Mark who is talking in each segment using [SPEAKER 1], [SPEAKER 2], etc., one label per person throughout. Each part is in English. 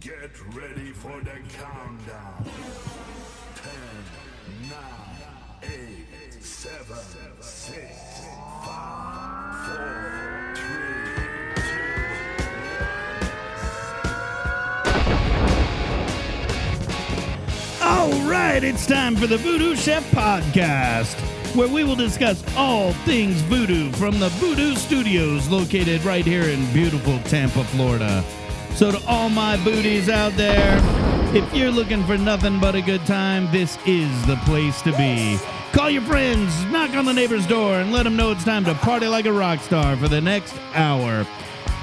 [SPEAKER 1] Get ready for the countdown. 10, 9, 8, 7, 6, 5, 4, 3, 2, 1.
[SPEAKER 2] All right, it's time for the VooDoo Chef Podcast, where we will discuss all things voodoo from the VooDoo Studios located right here in beautiful Tampa, Florida. So to all my booties out there, if you're looking for nothing but a good time, this is the place to be. Call your friends, knock on the neighbor's door, and let them know it's time to party like a rock star for the next hour.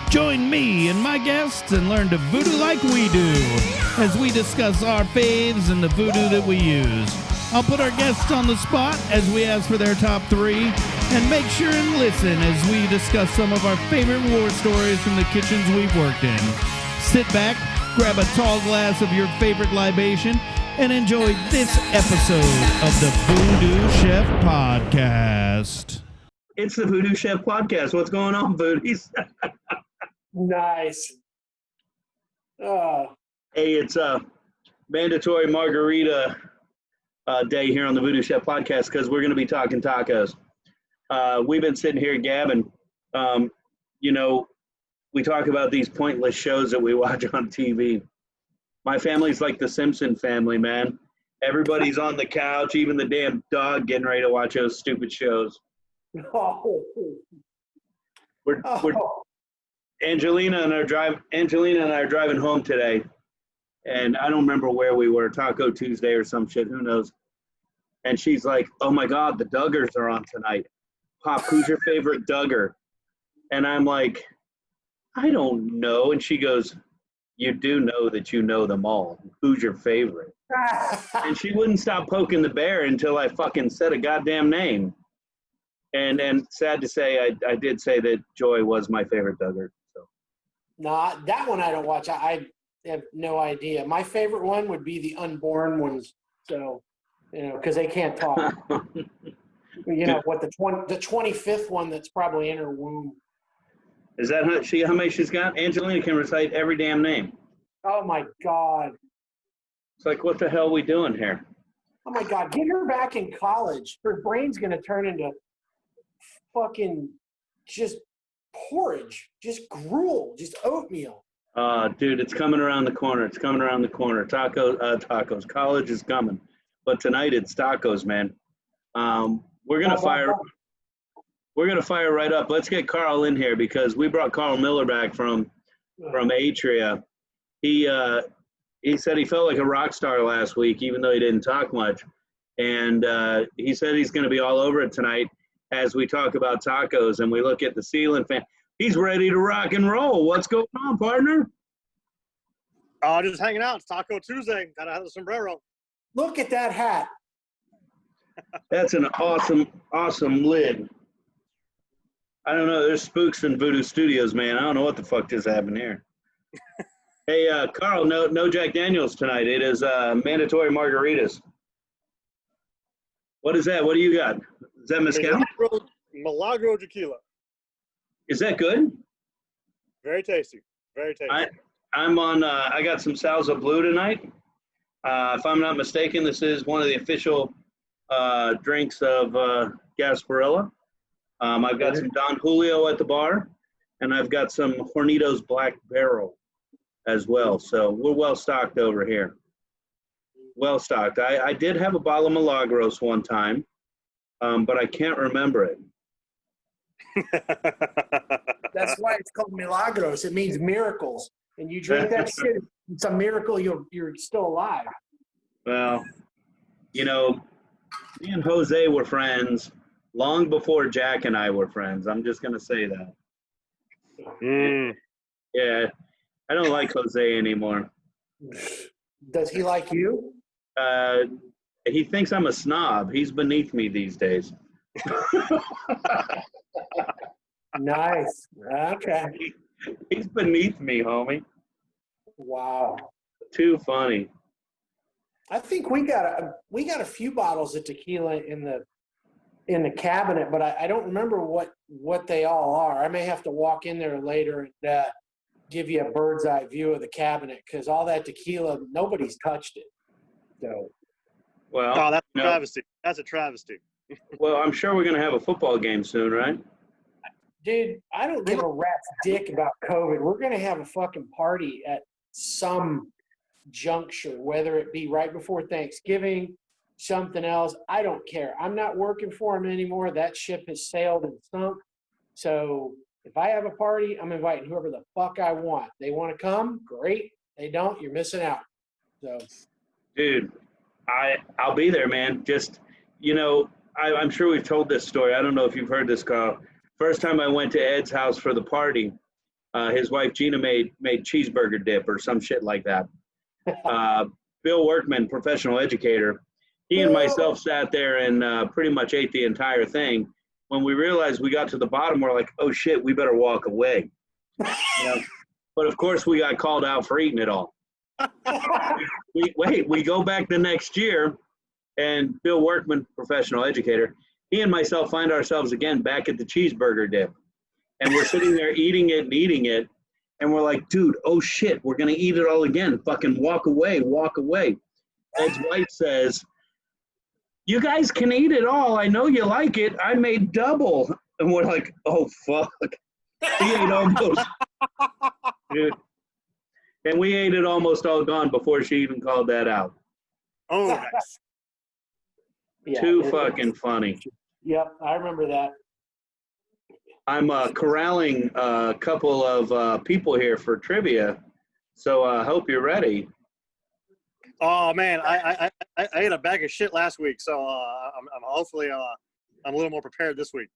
[SPEAKER 2] Join me and my guests and learn to voodoo like we do as we discuss our faves and the voodoo that we use. I'll put our guests on the spot as we ask for their top 3, and make sure and listen as we discuss some of our favorite war stories from the kitchens we've worked in. Sit back, grab a tall glass of your favorite libation, and enjoy this episode of the VooDoo Chef Podcast.
[SPEAKER 3] It's the VooDoo Chef Podcast. What's going on, Voodies?
[SPEAKER 4] Nice.
[SPEAKER 3] Hey, it's mandatory margarita day here on the VooDoo Chef Podcast because we're going to be talking tacos. We've been sitting here gabbing. We talk about these pointless shows that we watch on TV. My family's like the Simpson family, man. Everybody's on the couch, even the damn dog getting ready to watch those stupid shows.
[SPEAKER 4] Oh.
[SPEAKER 3] We're Angelina and I are driving home today, and I don't remember where we were, Taco Tuesday or some shit, who knows. And she's like, "Oh my God, the Duggars are on tonight. Pop, who's your favorite Duggar?" And I'm like, "I don't know." And she goes, "You do know that you know them all. Who's your favorite?" And she wouldn't stop poking the bear until I fucking said a goddamn name. And sad to say, I did say that Joy was my favorite Duggar. So.
[SPEAKER 4] No, that one I don't watch. I have no idea. My favorite one would be the unborn ones. So, because they can't talk. What the 25th one that's probably in her womb.
[SPEAKER 3] Is that how many she's got? Angelina can recite every damn name.
[SPEAKER 4] Oh my God.
[SPEAKER 3] It's like, what the hell are we doing here?
[SPEAKER 4] Oh my God. Get her back in college. Her brain's going to turn into fucking just porridge, just gruel, just oatmeal.
[SPEAKER 3] Dude, it's coming around the corner. It's coming around the corner. Tacos. College is coming. But tonight it's tacos, man. We're gonna fire right up. Let's get Carl in here because we brought Carl Miller back from Atria. He said he felt like a rock star last week, even though he didn't talk much. And he said he's going to be all over it tonight as we talk about tacos and we look at the ceiling fan. He's ready to rock and roll. What's going on, partner?
[SPEAKER 5] Just hanging out. It's Taco Tuesday. Gotta have the sombrero.
[SPEAKER 4] Look at that hat.
[SPEAKER 3] That's an awesome lid. I don't know. There's spooks in VooDoo Studios, man. I don't know what the fuck just happened here. Hey, Carl, no Jack Daniels tonight. It is mandatory margaritas. What is that? What do you got? Is that mezcal?
[SPEAKER 5] Milagro tequila.
[SPEAKER 3] Is that good?
[SPEAKER 5] Very tasty. Very tasty.
[SPEAKER 3] I'm on. I got some Salsa Blue tonight. If I'm not mistaken, this is one of the official drinks of Gasparilla. I've got some Don Julio at the bar, and I've got some Hornitos Black Barrel as well. So we're well stocked over here. Well stocked. I did have a bottle of Milagros one time, but I can't remember it.
[SPEAKER 4] That's why it's called Milagros. It means miracles. And you drink that shit, it's a miracle you're still alive.
[SPEAKER 3] Well, me and Jose were friends long before Jack and I were friends. I'm just going to say that. Yeah, I don't like Jose anymore.
[SPEAKER 4] Does he like you?
[SPEAKER 3] He thinks I'm a snob. He's beneath me these days.
[SPEAKER 4] Nice. Okay.
[SPEAKER 3] He's beneath me, homie.
[SPEAKER 4] Wow.
[SPEAKER 3] Too funny.
[SPEAKER 4] I think we got a few bottles of tequila in the cabinet, but I don't remember what they all are. I may have to walk in there later and give you a bird's eye view of the cabinet because all that tequila, nobody's touched it. So,
[SPEAKER 3] Well,
[SPEAKER 5] Oh, that's a travesty. That's a travesty.
[SPEAKER 3] well, I'm sure we're gonna have a football game soon, right?
[SPEAKER 4] dude, I don't give a rat's dick about COVID. We're gonna have a fucking party at some juncture, whether it be right before Thanksgiving, something else. I don't care. I'm not working for them anymore. That ship has sailed and sunk. So if I have a party, I'm inviting whoever the fuck I want. They want to come, great. They don't, you're missing out. So,
[SPEAKER 3] Dude, I'll be there, man. Just, you know, I'm sure we've told this story. I don't know if you've heard this, Carl. First time I went to Ed's house for the party, his wife Gina made cheeseburger dip or some shit like that. Bill Workman, professional educator, he and myself sat there and pretty much ate the entire thing. When we realized we got to the bottom, we're like, oh shit, we better walk away. You know? But of course, we got called out for eating it all. We go back the next year, and Bill Workman, professional educator, he and myself find ourselves again back at the cheeseburger dip. And we're sitting there eating it. And we're like, dude, oh shit, we're going to eat it all again. Fucking walk away. Ed's wife says, you guys can eat it all. I know you like it. I made double. And we're like, oh, fuck. We ate almost, dude. And we ate it almost all gone before she even called that out.
[SPEAKER 5] Oh, nice.
[SPEAKER 4] yeah,
[SPEAKER 3] Too fucking funny.
[SPEAKER 4] Yep, I remember that.
[SPEAKER 3] I'm corralling a couple of people here for trivia, so I hope you're ready.
[SPEAKER 5] Oh man, I ate a bag of shit last week, so I'm hopefully I'm a little more prepared this week.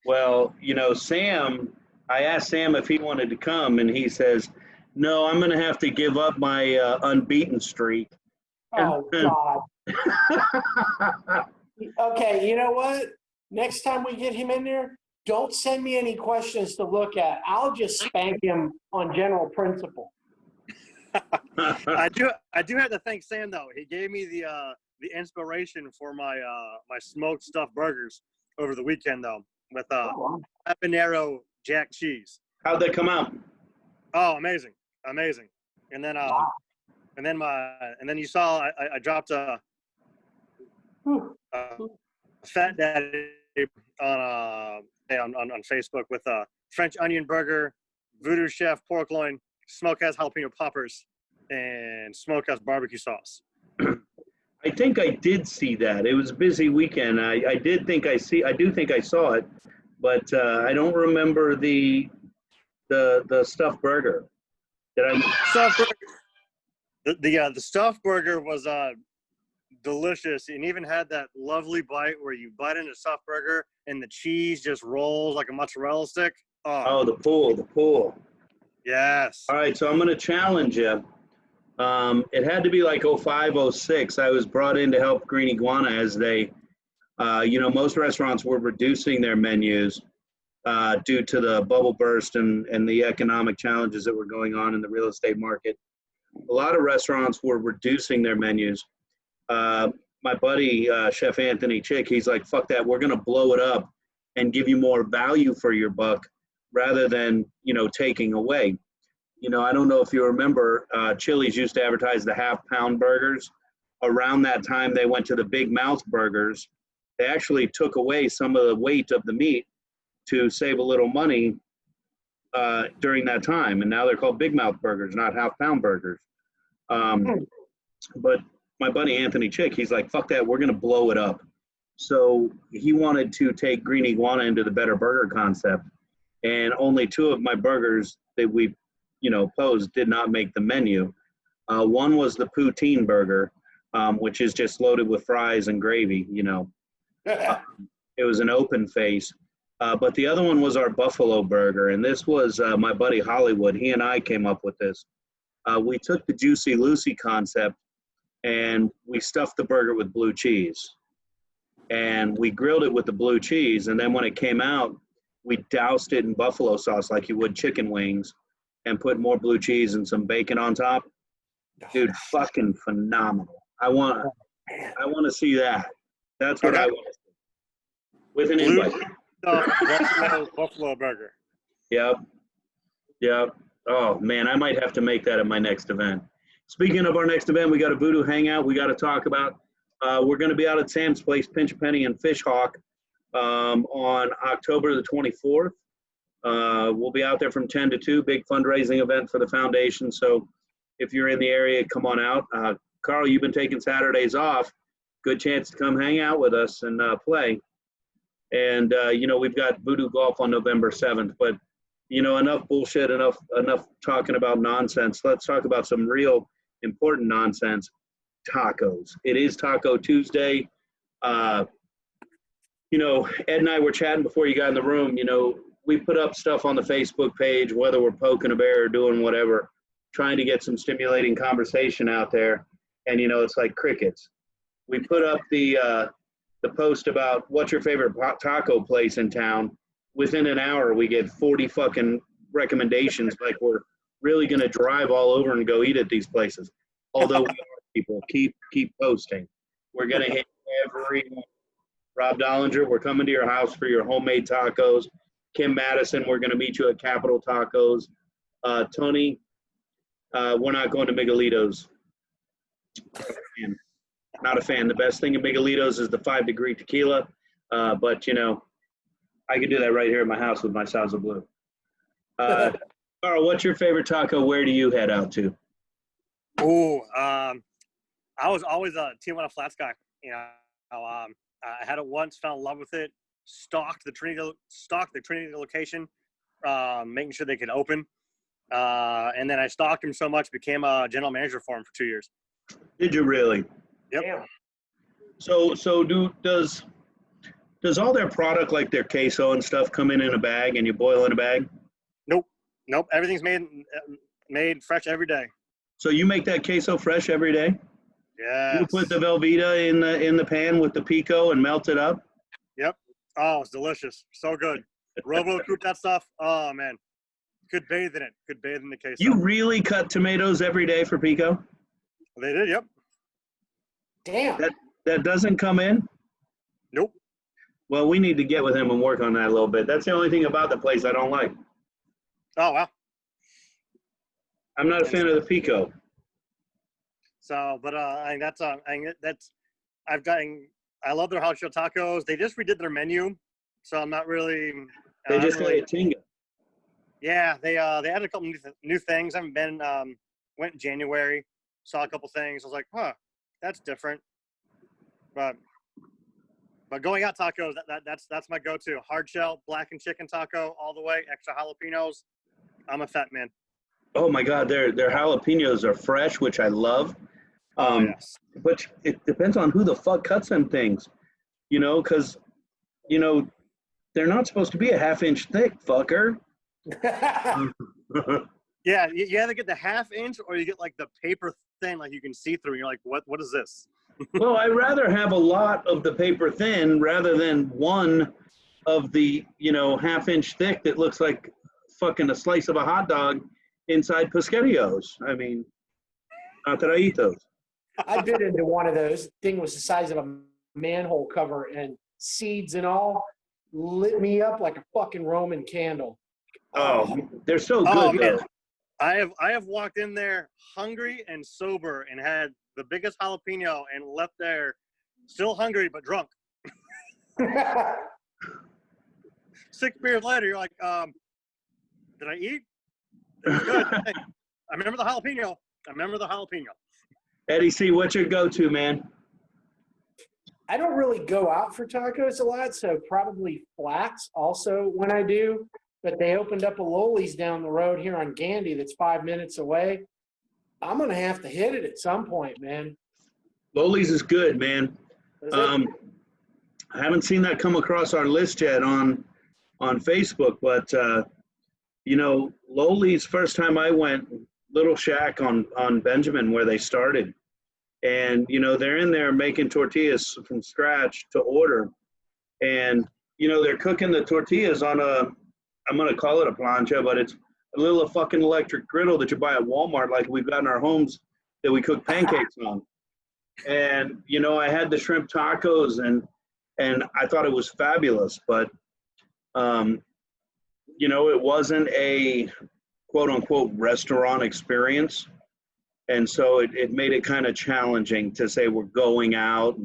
[SPEAKER 3] Well, you know, Sam, I asked Sam if he wanted to come, and he says, no, I'm going to have to give up my unbeaten streak.
[SPEAKER 4] Oh, God. Okay, you know what? Next time we get him in there, don't send me any questions to look at. I'll just spank him on general principle.
[SPEAKER 5] I do have to thank Sam though. He gave me the inspiration for my my smoked stuffed burgers over the weekend though with habanero jack cheese.
[SPEAKER 3] How'd they come out?
[SPEAKER 5] Oh, amazing. And then and then you saw I dropped a Fat Daddy on Facebook with a French onion burger, VooDoo Chef pork loin, smokehouse jalapeno poppers, and smokehouse barbecue sauce.
[SPEAKER 3] I think I did see that. It was a busy weekend. I do think I saw it, but I don't remember the stuffed burger. Did I?
[SPEAKER 5] Stuffed burger. The stuffed burger was delicious, and even had that lovely bite where you bite into a stuffed burger and the cheese just rolls like a mozzarella stick.
[SPEAKER 3] Oh, the pool.
[SPEAKER 5] Yes.
[SPEAKER 3] All right, so I'm going to challenge you. It had to be like 05, 06. I was brought in to help Green Iguana as they, most restaurants were reducing their menus due to the bubble burst and the economic challenges that were going on in the real estate market. A lot of restaurants were reducing their menus. My buddy, Chef Anthony Chick, he's like, fuck that, we're going to blow it up and give you more value for your buck rather than, taking away. I don't know if you remember, Chili's used to advertise the half-pound burgers. Around that time, they went to the Big Mouth burgers. They actually took away some of the weight of the meat to save a little money during that time. And now they're called Big Mouth burgers, not half-pound burgers. But my buddy Anthony Chick, he's like, fuck that, we're going to blow it up. So he wanted to take Green Iguana into the better burger concept. And only two of my burgers that we posed did not make the menu. One was the poutine burger, which is just loaded with fries and gravy, It was an open face. But the other one was our buffalo burger. And this was my buddy Hollywood. He and I came up with this. We took the Juicy Lucy concept and we stuffed the burger with blue cheese. And we grilled it with the blue cheese. And then when it came out, we doused it in buffalo sauce like you would chicken wings and put more blue cheese and some bacon on top. Dude, fucking phenomenal. I want to see that. That's what I want to see. With an invite.
[SPEAKER 5] Buffalo burger.
[SPEAKER 3] Yep. Oh, man, I might have to make that at my next event. Speaking of our next event, we got a VooDoo hangout we got to talk about. We're going to be out at Sam's Place, Pinch a Penny and Fish Hawk on October the 24th. We'll be out there from 10 to 2, big fundraising event for the foundation. So if you're in the area, come on out. Carl, you've been taking Saturdays off. Good chance to come hang out with us and play. And, we've got VooDoo Golf on November 7th. But, enough bullshit, enough talking about nonsense. Let's talk about some real important nonsense. Tacos. It is Taco Tuesday. Ed and I were chatting before you got in the room. We put up stuff on the Facebook page, whether we're poking a bear or doing whatever, trying to get some stimulating conversation out there. And, it's like crickets. We put up the post about what's your favorite taco place in town. Within an hour, we get 40 fucking recommendations, like we're really going to drive all over and go eat at these places. Although we are, people, keep posting. We're going to hit everyone. Rob Dollinger, we're coming to your house for your homemade tacos. Kim Madison, we're going to meet you at Capital Tacos. Tony, we're not going to Miguelitos. Not a fan. The best thing in Miguelitos is the 5-degree tequila. But, I could do that right here at my house with my Salsa Blue. Carl, what's your favorite taco? Where do you head out to?
[SPEAKER 5] I was always a Tijuana Flats guy. I had it once, fell in love with it, stalked the Trinity location, making sure they could open. And then I stalked him so much, became a general manager for him for 2 years.
[SPEAKER 3] Did you really?
[SPEAKER 5] Yep.
[SPEAKER 4] Damn.
[SPEAKER 3] So does all their product, like their queso and stuff, come in a bag and you boil in a bag?
[SPEAKER 5] Nope. Everything's made fresh every day.
[SPEAKER 3] So you make that queso fresh every day?
[SPEAKER 5] Yeah.
[SPEAKER 3] You put the Velveeta in the pan with the pico and melt it up?
[SPEAKER 5] Yep. Oh, it's delicious. So good. Robo coop that stuff. Oh man. Could bathe in it. Could bathe in the queso.
[SPEAKER 3] You really cut tomatoes every day for pico?
[SPEAKER 5] They did, yep.
[SPEAKER 4] Damn.
[SPEAKER 3] That doesn't come in?
[SPEAKER 5] Nope.
[SPEAKER 3] Well, we need to get with him and work on that a little bit. That's the only thing about the place I don't like.
[SPEAKER 5] Oh wow.
[SPEAKER 3] I'm not a fan of the pico.
[SPEAKER 5] So, but I love their hot shell tacos. They just redid their menu, so I'm not really.
[SPEAKER 3] They just got a tinga.
[SPEAKER 5] Yeah, they added a couple new things. I haven't been. Went in January, saw a couple things. I was like, huh, that's different. But going out tacos, that's my go-to. Hard shell, blackened chicken taco, all the way, extra jalapenos. I'm a fat man.
[SPEAKER 3] Oh my God, their jalapenos are fresh, which I love.
[SPEAKER 5] Yes.
[SPEAKER 3] But it depends on who the fuck cuts them things, because, they're not supposed to be a half-inch thick, fucker.
[SPEAKER 5] Yeah, you either get the half-inch or you get like the paper thin, like you can see through. And you're like, what is this?
[SPEAKER 3] Well, I'd rather have a lot of the paper thin rather than one of the, half-inch thick that looks like fucking a slice of a hot dog inside Pesqueros. I mean, atraitos.
[SPEAKER 4] I bit into one of those. Thing was the size of a manhole cover, and seeds and all lit me up like a fucking Roman candle.
[SPEAKER 3] Oh, they're so
[SPEAKER 5] Oh,
[SPEAKER 3] good,
[SPEAKER 5] man.
[SPEAKER 3] though.
[SPEAKER 5] I have walked in there hungry and sober and had the biggest jalapeno and left there still hungry but drunk. 6 beers later, you're like, did I eat? It was good. I remember the jalapeno.
[SPEAKER 3] Eddie C, what's your go-to, man?
[SPEAKER 4] I don't really go out for tacos a lot, so probably Flats also when I do. But they opened up a Loli's down the road here on Gandy that's 5 minutes away. I'm going to have to hit it at some point, man.
[SPEAKER 3] Loli's is good, man. I haven't seen that come across our list yet on Facebook, but, Loli's, first time I went, Little Shack on Benjamin where they started. And, they're in there making tortillas from scratch to order. And, they're cooking the tortillas on I'm going to call it a plancha, but it's a little fucking electric griddle that you buy at Walmart like we've got in our homes that we cook pancakes on. And, I had the shrimp tacos and I thought it was fabulous, but, it wasn't a quote unquote restaurant experience. And so it made it kind of challenging to say we're going out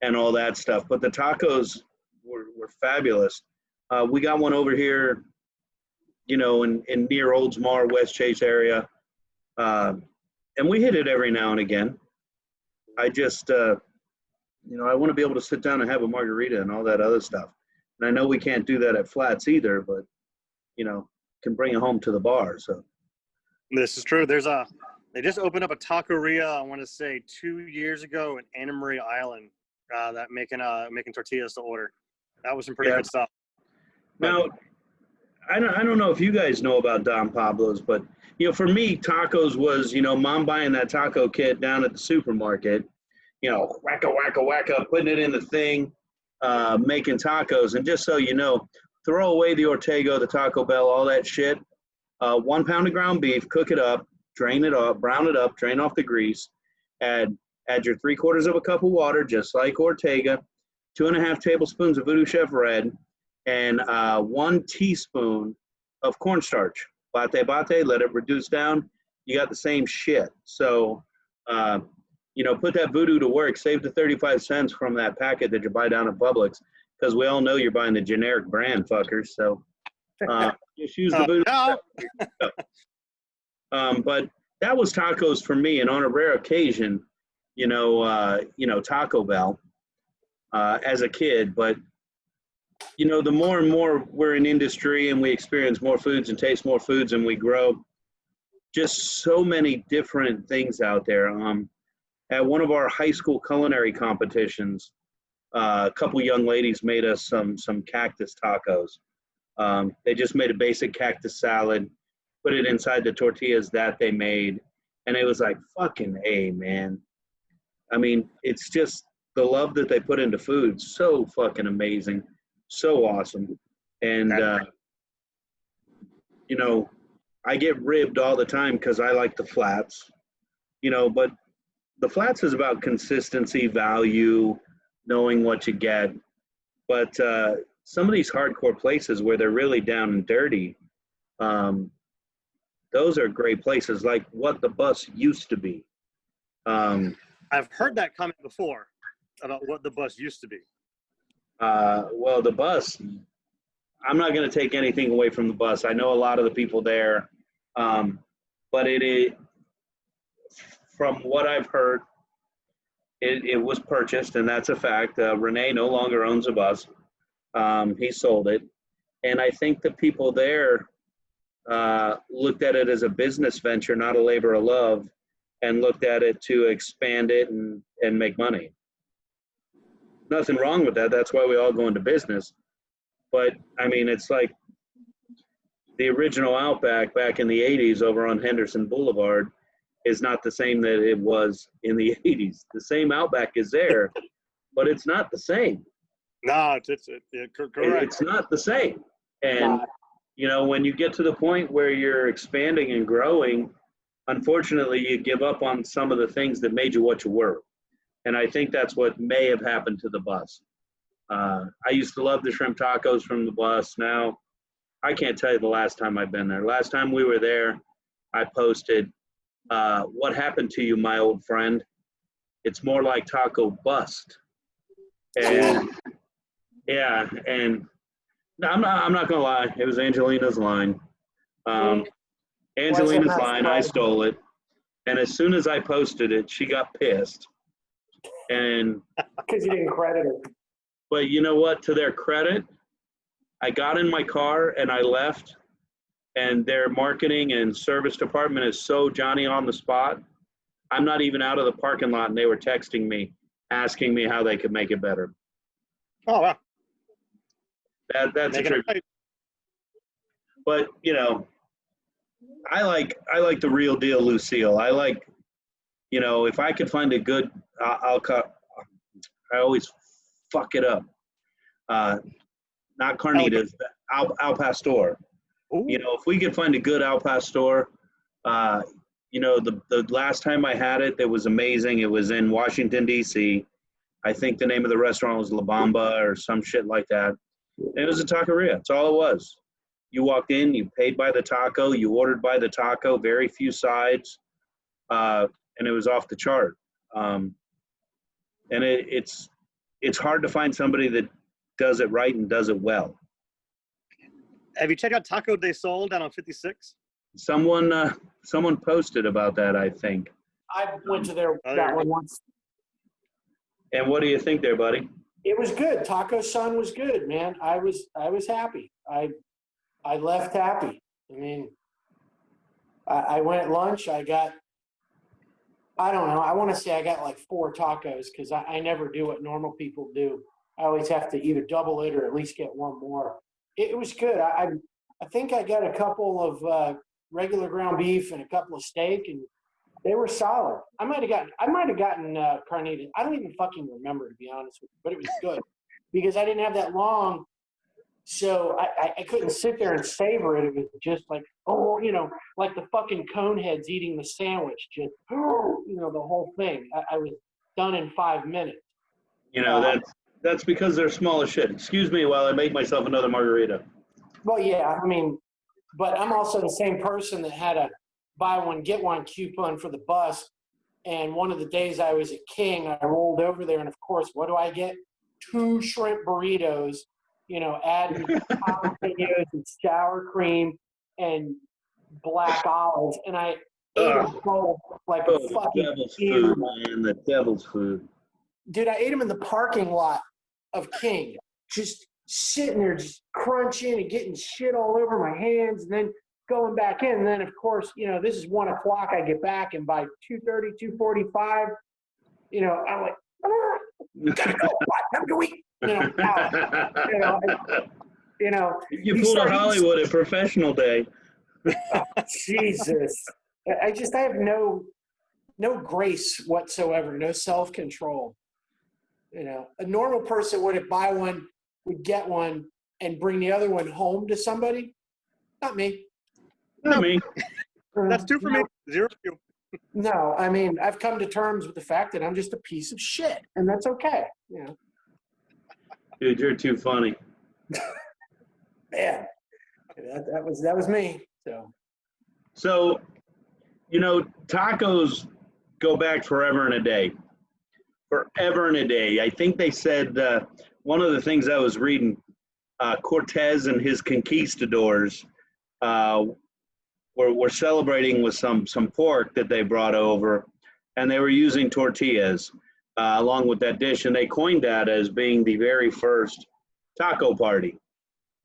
[SPEAKER 3] and all that stuff. But the tacos were fabulous. We got one over here, you know, in near Oldsmar, West Chase area. And we hit it every now and again. I just, you know, I want to be able to sit down and have a margarita and all that other stuff. And I know we can't do that at Flats either, but, you know, can bring it home to the bar. So
[SPEAKER 5] this is true. They just opened up a taqueria, I want to say 2 years ago in Anna Maria Island, that making tortillas to order. That was some pretty good stuff.
[SPEAKER 3] Now, I don't know if you guys know about Don Pablo's, but, you know, for me, tacos was, you know, mom buying that taco kit down at the supermarket, you know, wacka, putting it in the thing, making tacos. And just so you know, throw away the Ortega, the Taco Bell, all that shit. 1 pound of ground beef, cook it up, drain it off, brown it up, drain off the grease, add your 3/4 of a cup of water, just like Ortega, 2.5 tablespoons of VooDoo Chef Red, and 1 teaspoon of cornstarch. Bate, let it reduce down. You got the same shit. So, you know, put that VooDoo to work. Save the 35 cents from that packet that you buy down at Publix, because we all know you're buying the generic brand, fuckers. So just use the VooDoo. But that was tacos for me, and on a rare occasion, you know, Taco Bell as a kid. But you know, the more and more we're in industry and we experience more foods and taste more foods and we grow, just so many different things out there. At one of our high school culinary competitions, a couple young ladies made us some cactus tacos. They just made a basic cactus salad, put it inside the tortillas that they made, and it was like fucking A, man. I mean, it's just the love that they put into food, so fucking amazing, so awesome. And you know, I get ribbed all the time because I like the Flats, you know, but the Flats is about consistency, value, knowing what you get. But some of these hardcore places where they're really down and dirty, those are great places, like what the Bus used to be.
[SPEAKER 5] I've heard that comment before about what the Bus used to be.
[SPEAKER 3] Well, the Bus, I'm not going to take anything away from the Bus. I know a lot of the people there, but it from what I've heard, it was purchased, and that's a fact. Renee no longer owns a Bus. He sold it. And I think the people there looked at it as a business venture, not a labor of love, and looked at it to expand it and make money. Nothing wrong with that. That's why we all go into business. But, I mean, it's like the original Outback back in the 80s over on Henderson Boulevard is not the same that it was in the 80s. The same Outback is there, but it's not the same.
[SPEAKER 5] No, it's correct.
[SPEAKER 3] It's not the same. And, you know, when you get to the point where you're expanding and growing, unfortunately, you give up on some of the things that made you what you were. And I think that's what may have happened to the Bus. I used to love the shrimp tacos from the Bus. Now, I can't tell you the last time I've been there. Last time we were there, I posted, what happened to you, my old friend? It's more like taco bust. And yeah, and I'm not gonna lie, it was Angelina's line. Angelina's line, I stole it. And as soon as I posted it, she got pissed. And
[SPEAKER 4] because you didn't credit her.
[SPEAKER 3] But you know what? To their credit, I got in my car and I left. And their marketing and service department is so Johnny on the spot. I'm not even out of the parking lot, and they were texting me, asking me how they could make it better.
[SPEAKER 5] Oh, wow.
[SPEAKER 3] That's a tribute. Right. But you know, I like the real deal, Lucille. I like, you know, if I could find a good, I'll cut. I always fuck it up. Not carnitas, al pastor. Ooh. You know, if we could find a good al pastor, you know, the last time I had it, it was amazing. It was in Washington, D.C. I think the name of the restaurant was La Bamba or some shit like that. And it was a taqueria. That's all it was. You walked in, you paid by the taco, you ordered by the taco, very few sides, and it was off the chart. And it's hard to find somebody that does it right and does it well.
[SPEAKER 5] Have you checked out Taco de Sol down on 56?
[SPEAKER 3] Someone posted about that, I think.
[SPEAKER 4] I went to that one once.
[SPEAKER 3] And what do you think there, buddy?
[SPEAKER 4] It was good. Taco Sun was good, man. I was happy. I left happy. I mean, I went at lunch. I don't know. I want to say I got like 4 tacos because I never do what normal people do. I always have to either double it or at least get one more. It was good. I think I got a couple of regular ground beef and a couple of steak, and they were solid. I might have gotten carnitas. I don't even fucking remember, to be honest with you, but it was good because I didn't have that long, so I couldn't sit there and savor it. It was just like, like the fucking coneheads eating the sandwich, just the whole thing. I was done in 5 minutes.
[SPEAKER 3] That's because they're small as shit. Excuse me while I make myself another margarita.
[SPEAKER 4] Well, yeah, I mean, but I'm also the same person that had a buy one, get one coupon for the bus. And one of the days I was at King, I rolled over there, and of course, what do I get? 2 shrimp burritos, adding jalapenos and sour cream and black olives. And I ate them both like a fucking
[SPEAKER 3] devil's food, man. The devil's food.
[SPEAKER 4] Dude, I ate them in the parking lot of King. Just sitting there, just crunching and getting shit all over my hands, and then going back in. And then, of course, this is 1 o'clock. I get back, and by 2:30, 2:45, I'm like, gotta go. Have a good week.
[SPEAKER 3] You pulled a Hollywood at professional day.
[SPEAKER 4] Oh, Jesus. I have no grace whatsoever, no self-control. A normal person would buy one, would get one, and bring the other one home to somebody. Not me.
[SPEAKER 3] Not me.
[SPEAKER 5] That's 2 for me. 0 for you.
[SPEAKER 4] No, I mean, I've come to terms with the fact that I'm just a piece of shit, and that's okay.
[SPEAKER 3] Dude, you're too funny.
[SPEAKER 4] Man, that was me.
[SPEAKER 3] So, tacos go back forever and a day. Forever and a day. I think they said one of the things I was reading, Cortez and his conquistadors were celebrating with some pork that they brought over, and they were using tortillas along with that dish, and they coined that as being the very first taco party.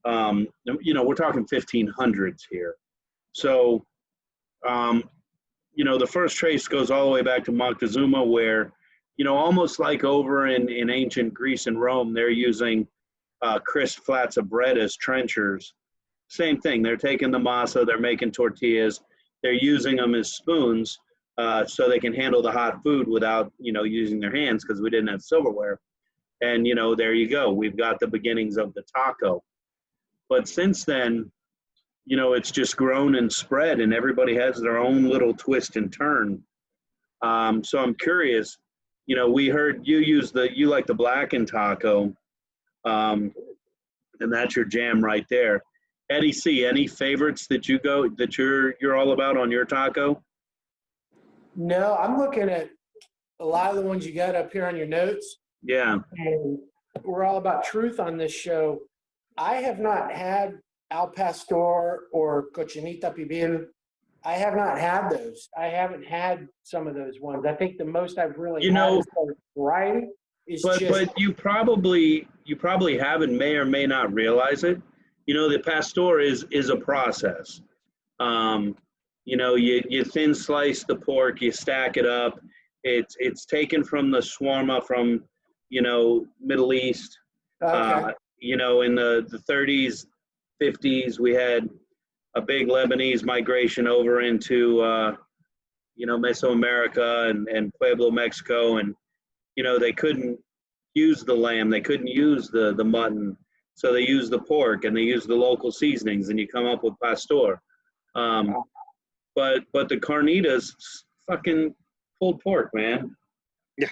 [SPEAKER 3] We're talking 1500s here. So, the first trace goes all the way back to Moctezuma, where, almost like over in ancient Greece and Rome, they're using crisp flats of bread as trenchers. Same thing. They're taking the masa, they're making tortillas, they're using them as spoons so they can handle the hot food without, using their hands because we didn't have silverware. And, there you go. We've got the beginnings of the taco. But since then, it's just grown and spread, and everybody has their own little twist and turn. So I'm curious, we heard you like the blackened taco, and that's your jam right there. Eddie C, any favorites that you're all about on your taco?
[SPEAKER 4] No, I'm looking at a lot of the ones you got up here on your notes.
[SPEAKER 3] Yeah.
[SPEAKER 4] And we're all about truth on this show. I have not had al pastor or cochinita pibil. I have not had those. I haven't had some of those ones. I think the most I've really had is variety.
[SPEAKER 3] But you probably haven't, may or may not realize it. The pastor is a process. You thin slice the pork, you stack it up. It's taken from the shawarma from, Middle East.
[SPEAKER 4] Okay.
[SPEAKER 3] In the 30s, 50s, we had a big Lebanese migration over into, Mesoamerica and Pueblo, Mexico. And, they couldn't use the lamb. They couldn't use the mutton. So they used the pork and they used the local seasonings, and you come up with pastor. But the carnitas, fucking pulled pork, man.
[SPEAKER 5] Yeah.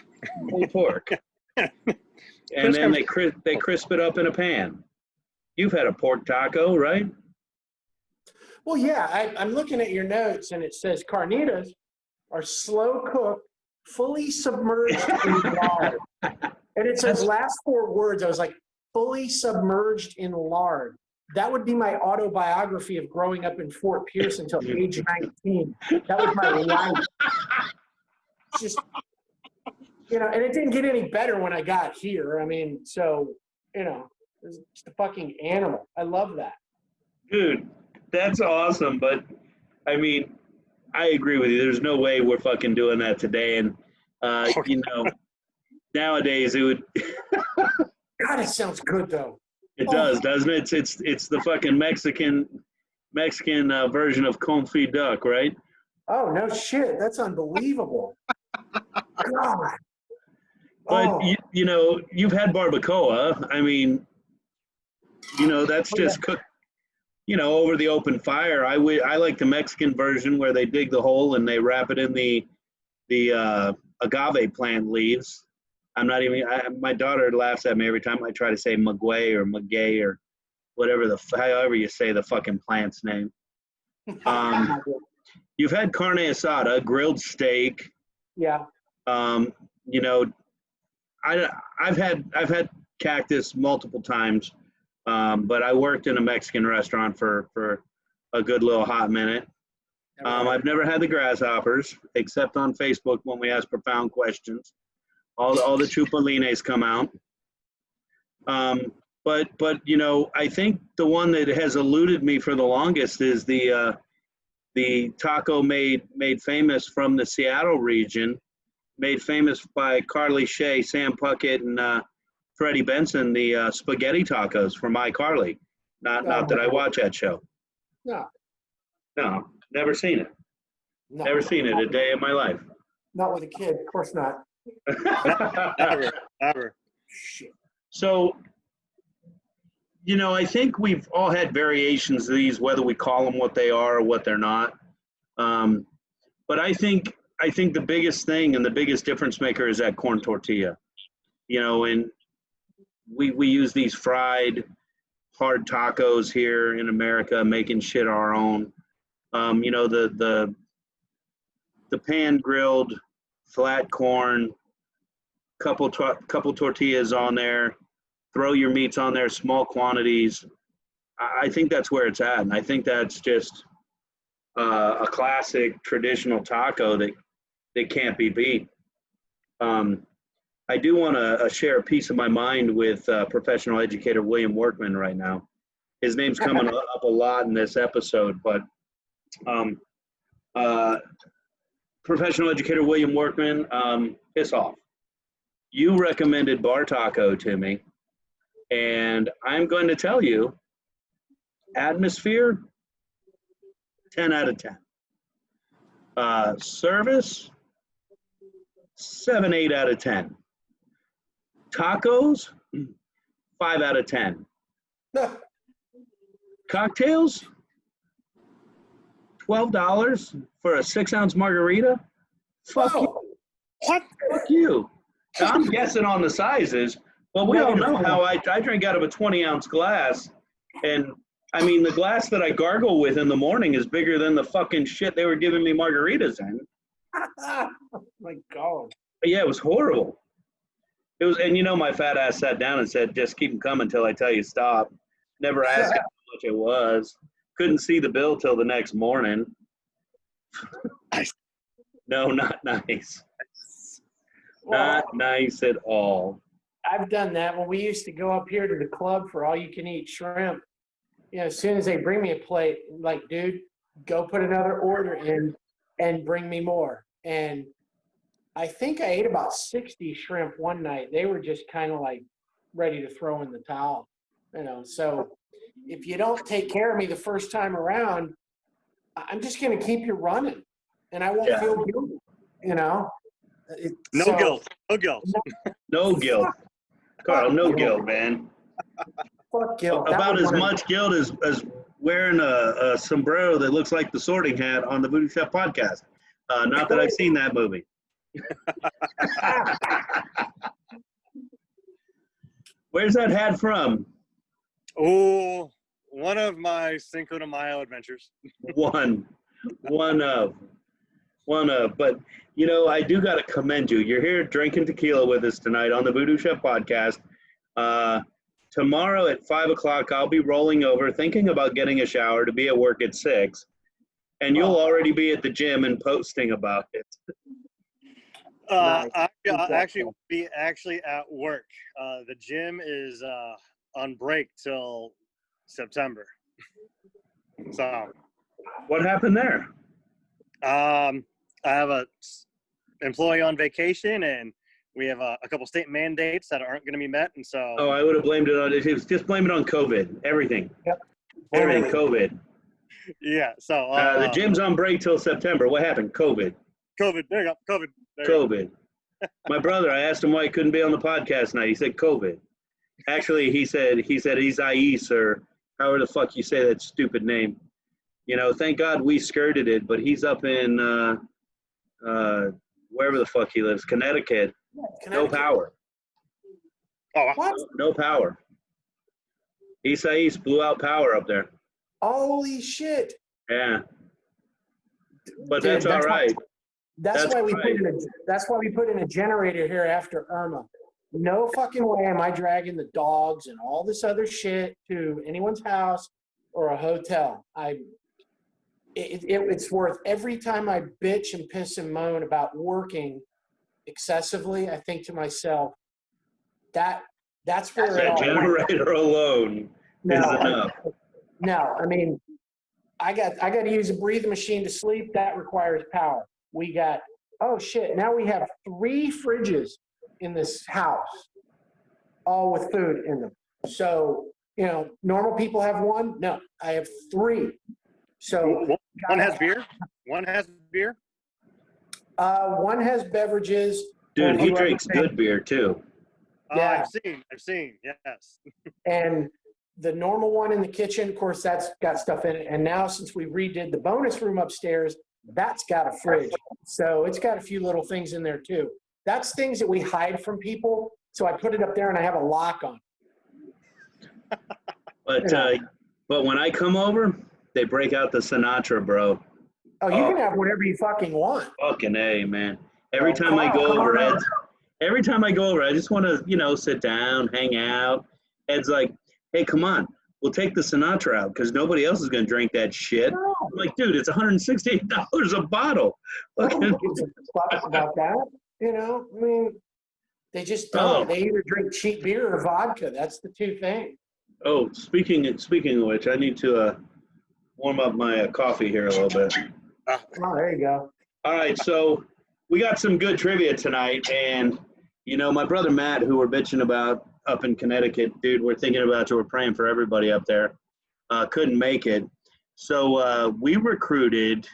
[SPEAKER 3] Pulled pork. And then they crisp it up in a pan. You've had a pork taco, right?
[SPEAKER 4] Well, yeah, I'm looking at your notes, and it says carnitas are slow cooked, fully submerged in lard. And it says last 4 words. I was like, fully submerged in lard. That would be my autobiography of growing up in Fort Pierce until age 19. That was my life. Just, and it didn't get any better when I got here. I mean, so, it's just a fucking animal. I love that.
[SPEAKER 3] Dude, that's awesome. But, I mean, I agree with you. There's no way we're fucking doing that today. And, nowadays it would.
[SPEAKER 4] God, it sounds good, though.
[SPEAKER 3] It does, doesn't it? It's the fucking Mexican version of confit duck, right?
[SPEAKER 4] Oh, no shit. That's unbelievable. God.
[SPEAKER 3] But, you've had barbacoa. I mean, that's just cooked, over the open fire. I like the Mexican version where they dig the hole and they wrap it in the agave plant leaves. I'm not even. My daughter laughs at me every time I try to say maguey or maguey or whatever however you say the fucking plant's name. You've had carne asada, grilled steak.
[SPEAKER 4] Yeah.
[SPEAKER 3] I've had cactus multiple times, but I worked in a Mexican restaurant for a good little hot minute. I've never had the grasshoppers except on Facebook when we ask profound questions. All the chupalines come out. But I think the one that has eluded me for the longest is the taco made famous from the Seattle region, made famous by Carly Shay, Sam Puckett, and Freddie Benson, the spaghetti tacos from iCarly. Not that I watch that show.
[SPEAKER 4] No,
[SPEAKER 3] never seen it.
[SPEAKER 4] No.
[SPEAKER 3] Never seen it a day in my life.
[SPEAKER 4] Not with a kid, of course not.
[SPEAKER 5] Never.
[SPEAKER 4] Shit.
[SPEAKER 3] So, I think we've all had variations of these, whether we call them what they are or what they're not. But I think the biggest thing and the biggest difference maker is that corn tortilla. And we use these fried hard tacos here in America, making shit our own. The pan grilled flat corn, couple tortillas on there, throw your meats on there, small quantities. I think that's where it's at, and I think that's just a classic traditional taco that can't be beat. I do want to share a piece of my mind with professional educator William Workman right now. His name's coming up a lot in this episode, but professional educator William Workman, piss off. You recommended bar taco to me, and I'm going to tell you, atmosphere, 10 out of 10. Service, 7, 8 out of 10. Tacos, 5 out of 10. Cocktails, $12 for a 6-ounce margarita? Fuck you.
[SPEAKER 5] What?
[SPEAKER 3] Fuck you. Now, I'm guessing on the sizes, but we all know how I drink out of a 20-ounce glass. And, I mean, the glass that I gargle with in the morning is bigger than the fucking shit they were giving me margaritas in.
[SPEAKER 4] Oh, my God.
[SPEAKER 3] But yeah, it was horrible. It was, and my fat ass sat down and said, just keep them coming until I tell you stop. Never asked how much it was. Couldn't see the bill till the next morning.
[SPEAKER 5] Nice.
[SPEAKER 3] No, not nice. Not nice at all.
[SPEAKER 4] I've done that when we used to go up here to the club for all you can eat shrimp. As soon as they bring me a plate, like, dude, go put another order in and bring me more. And I think I ate about 60 shrimp one night. They were just kind of like ready to throw in the towel, So if you don't take care of me the first time around, I'm just going to keep you running, and I won't feel guilty,
[SPEAKER 5] No guilt. No guilt.
[SPEAKER 3] No guilt. Carl, no guilt, man.
[SPEAKER 4] Fuck guilt.
[SPEAKER 3] About as much guilt as wearing a sombrero that looks like the Sorting Hat on the VooDoo Chef podcast. Not that I've seen that movie. Where's that hat from?
[SPEAKER 5] Oh, one of my Cinco de Mayo adventures.
[SPEAKER 3] One of. But, you know, I do got to commend you. You're here drinking tequila with us tonight on the VooDoo Chef podcast. Tomorrow at 5 o'clock, I'll be rolling over, thinking about getting a shower to be at work at 6. And you'll already be at the gym and posting about it.
[SPEAKER 4] Nice.
[SPEAKER 5] I'll actually be at work. The gym is on break till September. So,
[SPEAKER 3] What happened there?
[SPEAKER 5] I have a employee on vacation, and we have a couple state mandates that aren't going to be met, and so.
[SPEAKER 3] Oh, I would have blamed it on it. Just blame it on COVID. Everything.
[SPEAKER 4] Yep.
[SPEAKER 3] Everything. COVID.
[SPEAKER 5] Yeah. So.
[SPEAKER 3] The gym's on break till September. What happened? COVID.
[SPEAKER 5] COVID. There you go. COVID. There you go.
[SPEAKER 3] COVID. My brother, I asked him why he couldn't be on the podcast tonight. He said COVID. Actually, he said he's Ais, or however the fuck you say that stupid name. You know, thank God we skirted it, but he's up in wherever the fuck he lives, Connecticut. No power.
[SPEAKER 5] Oh,
[SPEAKER 4] What?
[SPEAKER 3] No power. Ais blew out power up there.
[SPEAKER 4] Holy shit.
[SPEAKER 3] Yeah. But
[SPEAKER 4] Dude,
[SPEAKER 3] that's all right.
[SPEAKER 4] That's
[SPEAKER 3] That's
[SPEAKER 4] why we
[SPEAKER 3] right.
[SPEAKER 4] put in a generator here after Irma. No fucking way am I dragging the dogs and all this other shit to anyone's house or a hotel. It's worth every time I bitch and piss and moan about working excessively. I think to myself, that's where it
[SPEAKER 3] That
[SPEAKER 4] all went.
[SPEAKER 3] generator alone is enough.
[SPEAKER 4] No, I mean, I got to use a breathing machine to sleep. That requires power. We got, oh shit, now we have 3 fridges in this house, all with food in them. So, you know, normal people have 1. No, I have 3. So
[SPEAKER 5] one has beer. One has beer.
[SPEAKER 4] one has beverages.
[SPEAKER 3] Dude, he
[SPEAKER 4] and
[SPEAKER 3] drinks good beer too.
[SPEAKER 4] Yeah.
[SPEAKER 5] I've seen, yes.
[SPEAKER 4] And the normal one in the kitchen, of course, that's got stuff in it. And now since we redid the bonus room upstairs, that's got a fridge. So it's got a few little things in there too. That's things that we hide from people. So I put it up there and I have a lock on.
[SPEAKER 3] But when I come over, they break out the Sinatra, bro.
[SPEAKER 4] Oh, you can have whatever you fucking want.
[SPEAKER 3] Fucking A, man. Every time I go over, I just want to, you know, sit down, hang out. Ed's like, hey, come on, we'll take the Sinatra out because nobody else is going to drink that shit.
[SPEAKER 4] No.
[SPEAKER 3] I'm like, dude, it's $168 a bottle.
[SPEAKER 4] Nobody gives a fuck about that. You know, I mean, they just don't.
[SPEAKER 3] Oh.
[SPEAKER 4] They either drink cheap beer or vodka. That's the 2 things.
[SPEAKER 3] Oh, speaking of which, I need to warm up my coffee here a little bit.
[SPEAKER 4] Oh, there you go.
[SPEAKER 3] All right, so we got some good trivia tonight, and you know, my brother Matt, who we're bitching about up in Connecticut, dude, we're thinking about you. We're praying for everybody up there. Couldn't make it, so we recruited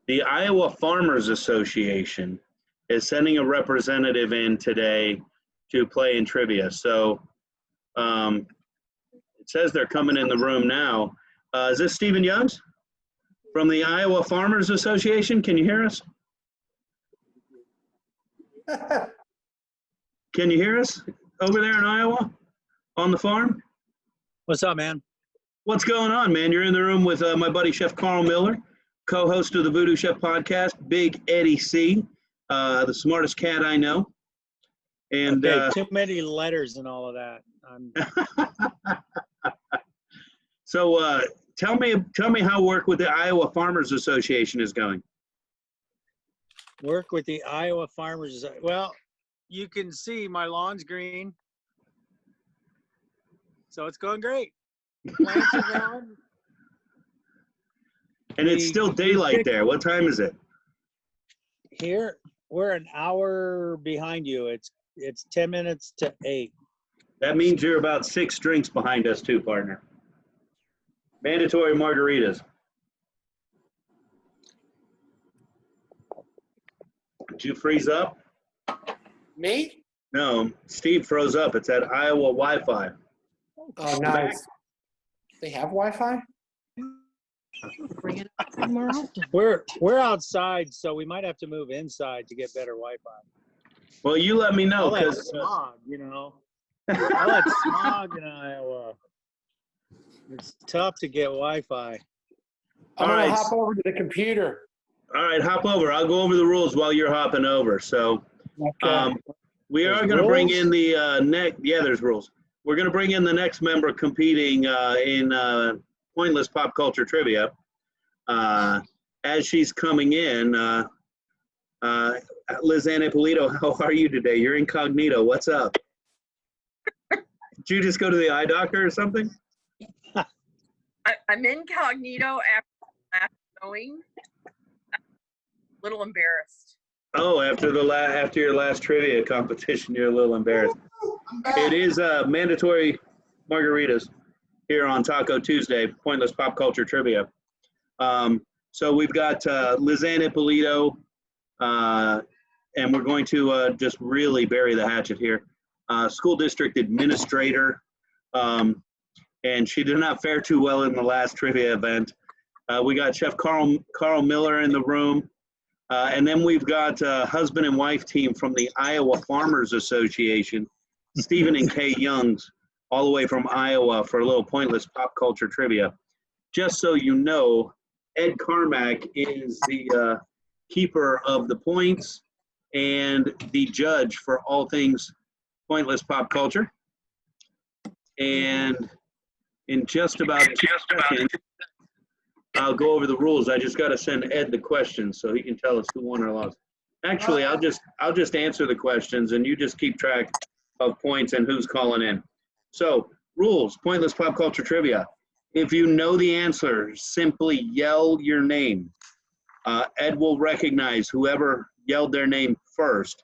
[SPEAKER 3] the Iowa Farmers Association is sending a representative in today to play in trivia. So it says they're coming in the room now. Is this Stephen Youngs from the Iowa Farmers Association? Can you hear us? Can you hear us over there in Iowa on the farm?
[SPEAKER 6] What's up, man?
[SPEAKER 3] What's going on, man? You're in the room with my buddy Chef Carl Miller, co-host of the VooDoo Chef podcast, Big Eddie C, the smartest cat I know. And
[SPEAKER 6] Okay, too many letters and all of that.
[SPEAKER 3] so tell me how work with the Iowa Farmers Association is going.
[SPEAKER 6] Work with the Iowa Farmers. Well, you can see my lawn's green, so it's going great. Plants are growing.
[SPEAKER 3] And it's still daylight there. What time is it?
[SPEAKER 6] Here, we're an hour behind you. It's 10 minutes to 8.
[SPEAKER 3] That means you're about 6 drinks behind us too, partner. Mandatory margaritas. Did you freeze up?
[SPEAKER 4] Me?
[SPEAKER 3] No, Steve froze up. It's at Iowa Wi-Fi.
[SPEAKER 4] Oh, nice. They have Wi-Fi?
[SPEAKER 7] Bring it up more often.
[SPEAKER 6] We're outside, so we might have to move inside to get better Wi-Fi.
[SPEAKER 3] Well, you let me know
[SPEAKER 6] All that
[SPEAKER 3] because
[SPEAKER 6] smog, you know. Oh, it's smog in Iowa. It's tough to get Wi-Fi.
[SPEAKER 4] I'm
[SPEAKER 3] All
[SPEAKER 4] gonna
[SPEAKER 3] right.
[SPEAKER 4] hop over to the computer.
[SPEAKER 3] All right, hop over. I'll go over the rules while you're hopping over. So
[SPEAKER 4] Okay.
[SPEAKER 3] we are
[SPEAKER 6] There's
[SPEAKER 3] going to bring
[SPEAKER 6] rules?
[SPEAKER 3] in the next. Yeah, there's rules. We're going to bring in the next member competing in pointless pop culture trivia. As she's coming in, Liz Ann Ippolito, how are you today? You're incognito. What's up? Did you just go to the eye doctor or something?
[SPEAKER 8] I'm incognito after last showing. A little embarrassed.
[SPEAKER 3] Oh, after your last trivia competition, you're a little embarrassed. It is mandatory margaritas here on Taco Tuesday, pointless pop culture trivia. So we've got Liz Ann Ippolito, and we're going to just really bury the hatchet here. School district administrator, and she did not fare too well in the last trivia event. We got Chef Carl Miller in the room. And then we've got husband and wife team from the Iowa Farmers Association, Stephen and Kay Youngs, all the way from Iowa for a little pointless pop culture trivia. Just so you know, Ed Carmack is the keeper of the points and the judge for all things pointless pop culture. And in just about 2 seconds, I'll go over the rules. I just got to send Ed the questions so he can tell us who won or lost. Actually, I'll just answer the questions and you just keep track of points and who's calling in. So, rules, pointless pop culture trivia. If you know the answer, simply yell your name. Ed will recognize whoever yelled their name first,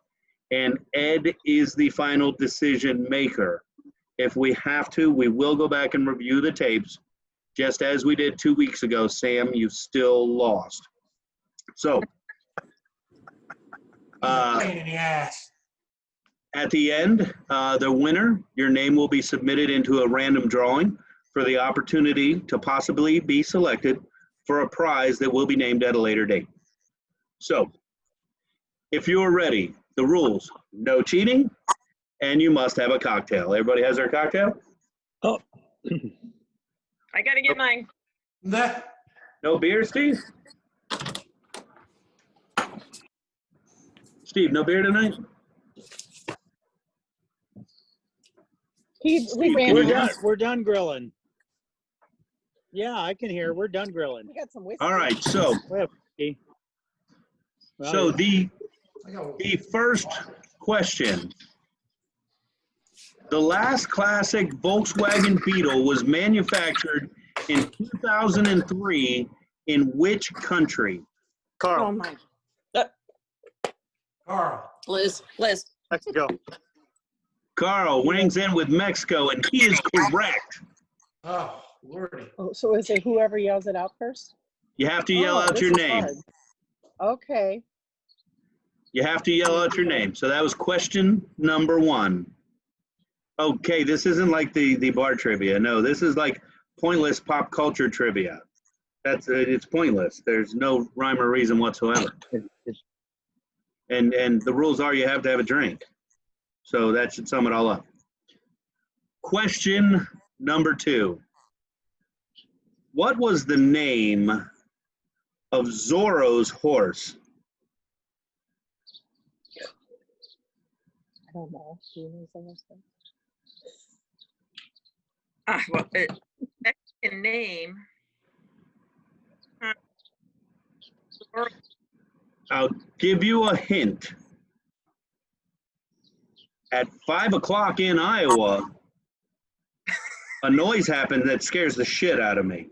[SPEAKER 3] and Ed is the final decision maker. If we have to, we will go back and review the tapes. Just as we did 2 weeks ago, Sam, you still lost. So,
[SPEAKER 4] Pain in the ass.
[SPEAKER 3] at the end, the winner, your name will be submitted into a random drawing for the opportunity to possibly be selected for a prize that will be named at a later date. So, if you're ready, the rules, no cheating, and you must have a cocktail. Everybody has their cocktail?
[SPEAKER 6] Oh,
[SPEAKER 8] I gotta get mine.
[SPEAKER 3] No beer, Steve? Steve, no beer tonight?
[SPEAKER 7] We ran
[SPEAKER 6] we're
[SPEAKER 7] out.
[SPEAKER 6] done. We're done grilling. Yeah, I can hear. We're done grilling.
[SPEAKER 7] We got some whiskey.
[SPEAKER 3] All right, so
[SPEAKER 6] We have whiskey. Well,
[SPEAKER 3] so the first question. The last classic Volkswagen Beetle was manufactured in 2003 in which country?
[SPEAKER 5] Carl,
[SPEAKER 8] Oh my.
[SPEAKER 4] Carl.
[SPEAKER 8] Liz.
[SPEAKER 5] let's go.
[SPEAKER 3] Carl rings in with Mexico, and he is correct.
[SPEAKER 4] Oh, Lordy.
[SPEAKER 7] Oh, so is it whoever yells it out first?
[SPEAKER 3] You have to yell out
[SPEAKER 7] this
[SPEAKER 3] your
[SPEAKER 7] is
[SPEAKER 3] name.
[SPEAKER 7] hard. Okay.
[SPEAKER 3] You have to yell out your name. So that was question number 1. Okay, this isn't like the bar trivia. No, this is like pointless pop culture trivia. It's pointless. There's no rhyme or reason whatsoever. And the rules are you have to have a drink. So that should sum it all up. Question number 2. What was the name of Zorro's horse?
[SPEAKER 7] I don't know. Do you know something?
[SPEAKER 8] Well, Mexican name.
[SPEAKER 3] I'll give you a hint. At 5 o'clock in Iowa, a noise happened that scares the shit out of me.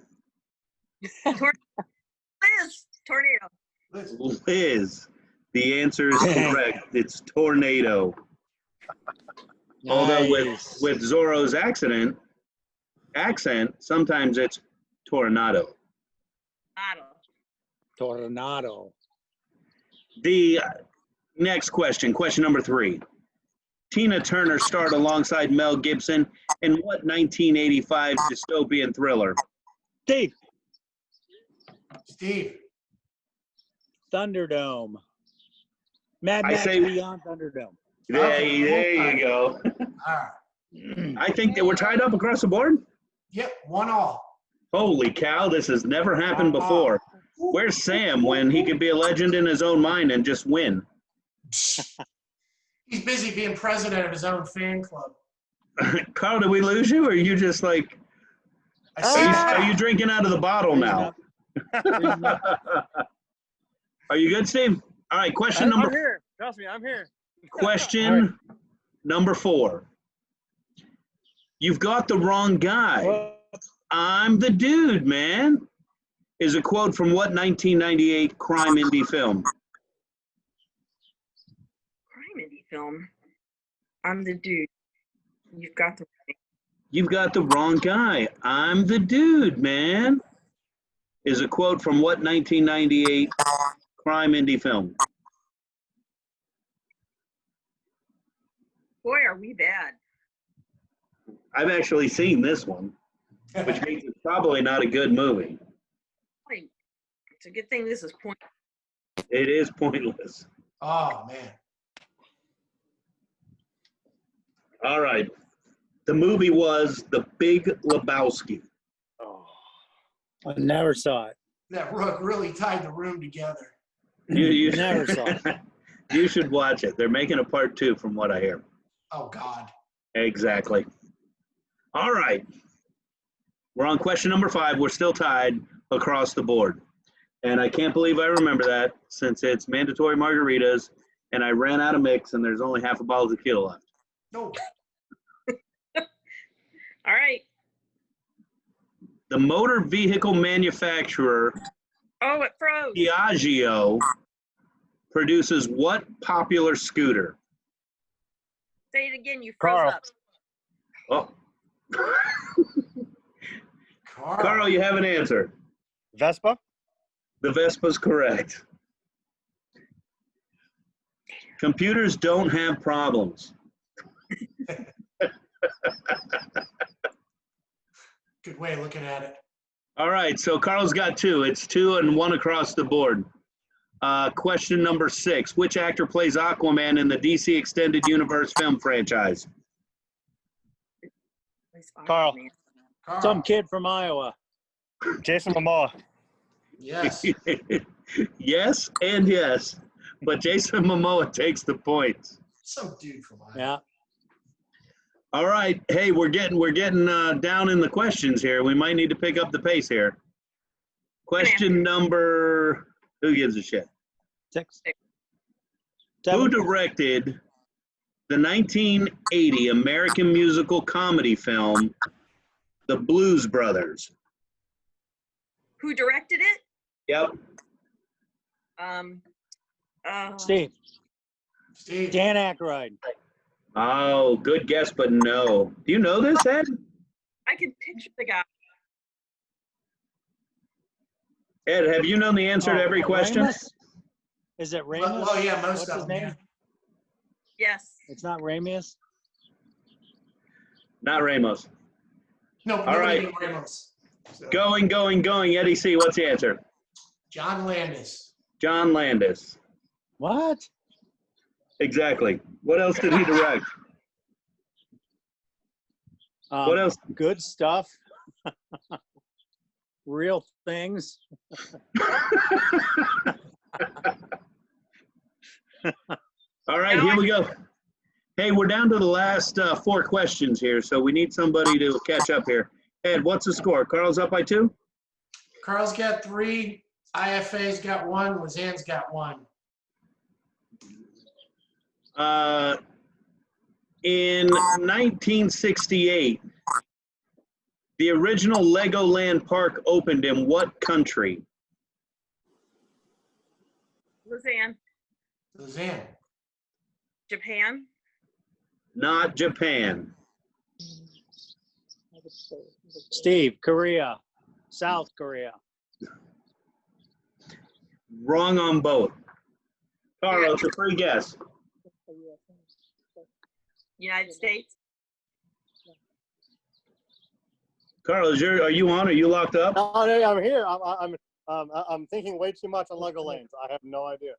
[SPEAKER 8] Liz. Tornado.
[SPEAKER 3] Liz, the answer is correct. It's tornado. Although
[SPEAKER 6] nice.
[SPEAKER 3] with Zorro's accent, sometimes it's tornado.
[SPEAKER 6] Tornado.
[SPEAKER 3] The next question number 3. Tina Turner starred alongside Mel Gibson in what 1985 dystopian thriller?
[SPEAKER 4] Steve.
[SPEAKER 6] Thunderdome. Mad
[SPEAKER 3] I
[SPEAKER 6] Max
[SPEAKER 3] say-
[SPEAKER 6] Beyond Thunderdome.
[SPEAKER 3] There you go.
[SPEAKER 4] Ah,
[SPEAKER 3] I think that we're tied up across the board.
[SPEAKER 4] Yep, 1-1.
[SPEAKER 3] Holy cow, this has never happened before. Where's Sam when he could be a legend in his own mind and just win?
[SPEAKER 4] He's busy being president of his own fan club.
[SPEAKER 3] Carl, did we lose you, or are you just like,
[SPEAKER 4] I see
[SPEAKER 3] are you drinking out of the bottle now? Are you good, Steve? All right, question
[SPEAKER 5] I'm
[SPEAKER 3] number
[SPEAKER 5] here. Trust me, I'm here.
[SPEAKER 3] Question number 4. You've got the wrong guy. I'm the dude, man. Is a quote from what 1998 crime indie film?
[SPEAKER 8] Crime indie film. I'm the dude.
[SPEAKER 3] You've got the wrong guy. I'm the dude, man. Is a quote from what 1998 crime indie film?
[SPEAKER 8] Boy, are we bad.
[SPEAKER 3] I've actually seen this one, which means it's probably not a good movie.
[SPEAKER 8] Boy, it's a good thing this is point.
[SPEAKER 3] It is pointless.
[SPEAKER 4] Oh, man.
[SPEAKER 3] All right. The movie was The Big Lebowski.
[SPEAKER 6] I never saw it.
[SPEAKER 4] That Rook really tied the room together.
[SPEAKER 3] You
[SPEAKER 6] Never saw it.
[SPEAKER 3] You should watch it. They're making a part 2 from what I hear.
[SPEAKER 4] Oh, God.
[SPEAKER 3] Exactly. All right. We're on question number 5. We're still tied across the board. And I can't believe I remember that since it's mandatory margaritas and I ran out of mix and there's only half a bottle of tequila left.
[SPEAKER 4] No.
[SPEAKER 8] All right.
[SPEAKER 3] The motor vehicle manufacturer
[SPEAKER 8] Oh, it froze.
[SPEAKER 3] Piaggio produces what popular scooter?
[SPEAKER 8] Say it again. You froze
[SPEAKER 5] Carl.
[SPEAKER 8] up.
[SPEAKER 3] Oh. Carl, you have an answer.
[SPEAKER 5] Vespa?
[SPEAKER 3] The Vespa's correct. Computers don't have problems.
[SPEAKER 4] Good way of looking at it.
[SPEAKER 3] All right, so Carl's got 2. It's 2 and 1 across the board. Question number 6. Which actor plays Aquaman in the DC Extended Universe film franchise?
[SPEAKER 5] Carl.
[SPEAKER 4] Carl.
[SPEAKER 6] Some kid from Iowa.
[SPEAKER 5] Jason Momoa.
[SPEAKER 4] Yes.
[SPEAKER 3] Yes and yes, but Jason Momoa takes the points.
[SPEAKER 4] Some dude from Iowa.
[SPEAKER 6] Yeah.
[SPEAKER 3] All right, hey, we're getting down in the questions here. We might need to pick up the pace here. Question number, who gives a shit?
[SPEAKER 6] 6.
[SPEAKER 3] Who directed the 1980 American musical comedy film, The Blues Brothers?
[SPEAKER 8] Who directed it?
[SPEAKER 3] Yep.
[SPEAKER 6] Steve.
[SPEAKER 4] Steve.
[SPEAKER 6] Dan Aykroyd.
[SPEAKER 3] Oh, good guess, but no. Do you know this, Ed?
[SPEAKER 8] I can picture the guy.
[SPEAKER 3] Ed, have you known the answer to every question?
[SPEAKER 6] Ramis? Is it Ramis?
[SPEAKER 4] Well, yeah, most
[SPEAKER 6] What's
[SPEAKER 4] of
[SPEAKER 6] his
[SPEAKER 4] them.
[SPEAKER 6] name?
[SPEAKER 4] Yeah.
[SPEAKER 8] Yes.
[SPEAKER 6] It's not Ramis?
[SPEAKER 3] Not Ramos.
[SPEAKER 4] No,
[SPEAKER 3] All right.
[SPEAKER 4] nobody knew Ramos. So,
[SPEAKER 3] Going. Eddie C, what's the answer?
[SPEAKER 4] John Landis.
[SPEAKER 3] John Landis.
[SPEAKER 6] What?
[SPEAKER 3] Exactly. What else did he direct? What else?
[SPEAKER 6] Good stuff. Real things.
[SPEAKER 3] All right, here we go. Hey, we're down to the last 4 questions here, so we need somebody to catch up here. Ed, what's the score? Carl's up by 2?
[SPEAKER 4] Carl's got 3. IFA's got 1. Lizanne's got 1.
[SPEAKER 3] In 1968, the original Legoland park opened in what country?
[SPEAKER 4] Lizanne.
[SPEAKER 8] Japan.
[SPEAKER 3] Not Japan.
[SPEAKER 6] Steve, Korea. South Korea.
[SPEAKER 3] Wrong on both. Carl, it's a free guess.
[SPEAKER 8] United States.
[SPEAKER 3] Carl, are you on? Are you locked up?
[SPEAKER 5] No, I'm here. I'm thinking way too much on Legoland. I have no idea.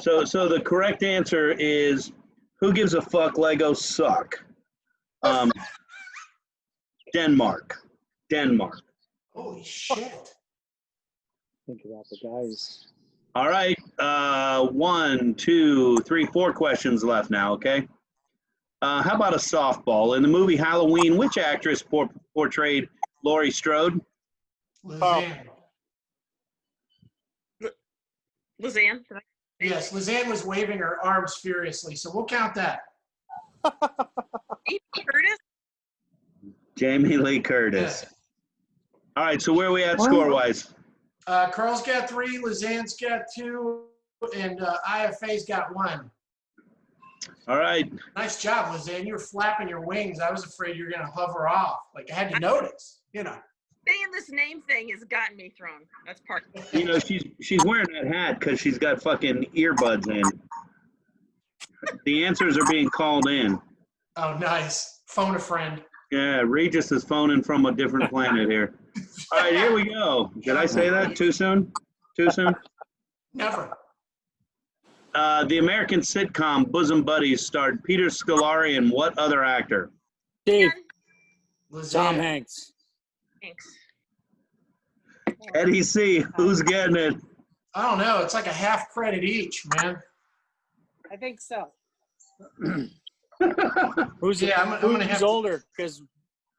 [SPEAKER 3] So the correct answer is, who gives a fuck? Legos suck. Um, Denmark. Denmark.
[SPEAKER 4] Holy shit.
[SPEAKER 6] Think about the guys.
[SPEAKER 3] All right. 1, 2, 3, 4 questions left now, okay? How about a softball? In the movie Halloween, which actress portrayed Laurie Strode?
[SPEAKER 4] Lizanne.
[SPEAKER 8] Lizanne.
[SPEAKER 4] Yes, Lizanne was waving her arms furiously, so we'll count that.
[SPEAKER 8] Curtis.
[SPEAKER 3] Jamie Lee Curtis.
[SPEAKER 4] Yes.
[SPEAKER 3] All right, so where are we at score-wise?
[SPEAKER 4] Carl's got 3, Lizanne's got 2, and IFA's got 1.
[SPEAKER 3] All right.
[SPEAKER 4] Nice job, Lizanne. You were flapping your wings. I was afraid you were going to hover off. Like, I had to notice, you know.
[SPEAKER 8] Saying this name thing has gotten me thrown. That's part.
[SPEAKER 3] You know, she's wearing that hat because she's got fucking earbuds in. The answers are being called in.
[SPEAKER 4] Oh, nice. Phone a friend.
[SPEAKER 3] Yeah, Regis is phoning from a different planet here. All right, here we go. Did I say that too soon? Too soon?
[SPEAKER 4] Never.
[SPEAKER 3] The American sitcom Bosom Buddies starred Peter Scolari and what other actor?
[SPEAKER 6] Steve,
[SPEAKER 4] Lizanne.
[SPEAKER 6] Tom Hanks.
[SPEAKER 8] Thanks.
[SPEAKER 3] Eddie C, who's getting it?
[SPEAKER 4] I don't know. It's like a half credit each, man.
[SPEAKER 7] I think so.
[SPEAKER 6] Who's
[SPEAKER 4] Yeah, I'm gonna have to-
[SPEAKER 6] older?